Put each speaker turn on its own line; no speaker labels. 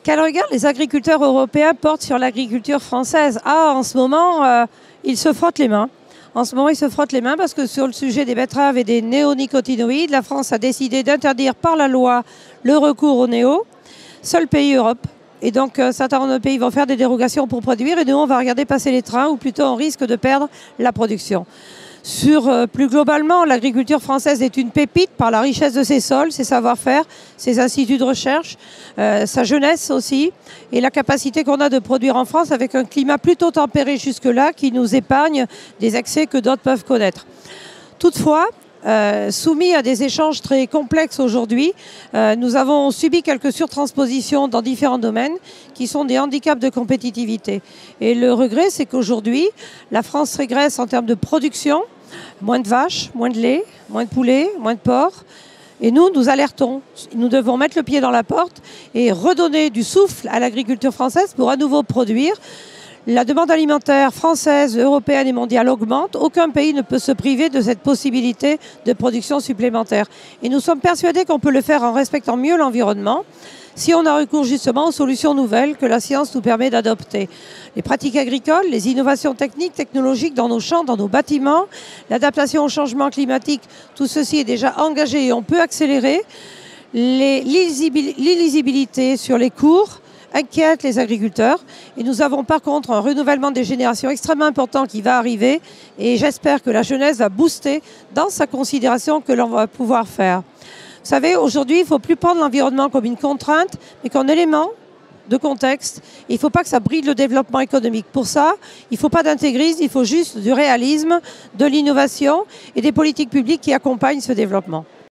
Quel regard les agriculteurs européens portent sur l'agriculture française? En ce moment, ils se frottent les mains. En ce moment, ils se frottent les mains parce que sur le sujet des betteraves et des néonicotinoïdes, la France a décidé d'interdire par la loi le recours aux néo. Seul pays Europe. Et donc, certains de nos pays vont faire des dérogations pour produire et nous, on va regarder passer les trains ou plutôt on risque de perdre la production. Plus globalement, l'agriculture française est une pépite par la richesse de ses sols, ses savoir-faire, ses instituts de recherche, sa jeunesse aussi, et la capacité qu'on a de produire en France avec un climat plutôt tempéré jusque-là qui nous épargne des excès que d'autres peuvent connaître. Toutefois, soumis à des échanges très complexes aujourd'hui, nous avons subi quelques surtranspositions dans différents domaines qui sont des handicaps de compétitivité. Et le regret, c'est qu'aujourd'hui, la France régresse en termes de production, moins de vaches, moins de lait, moins de poulets, moins de porcs. Et nous alertons. Nous devons mettre le pied dans la porte et redonner du souffle à l'agriculture française pour à nouveau produire. La demande alimentaire française, européenne et mondiale augmente. Aucun pays ne peut se priver de cette possibilité de production supplémentaire. Et nous sommes persuadés qu'on peut le faire en respectant mieux l'environnement si on a recours justement aux solutions nouvelles que la science nous permet d'adopter. Les pratiques agricoles, les innovations techniques, technologiques dans nos champs, dans nos bâtiments, l'adaptation au changement climatique, tout ceci est déjà engagé et on peut accélérer. L'illisibilité sur les cours inquiète les agriculteurs et nous avons par contre un renouvellement des générations extrêmement important qui va arriver et j'espère que la jeunesse va booster dans sa considération que l'on va pouvoir faire. Vous savez, aujourd'hui, il ne faut plus prendre l'environnement comme une contrainte, mais comme un élément de contexte. Il ne faut pas que ça bride le développement économique. Pour ça, il ne faut pas d'intégrisme, il faut juste du réalisme, de l'innovation et des politiques publiques qui accompagnent ce développement.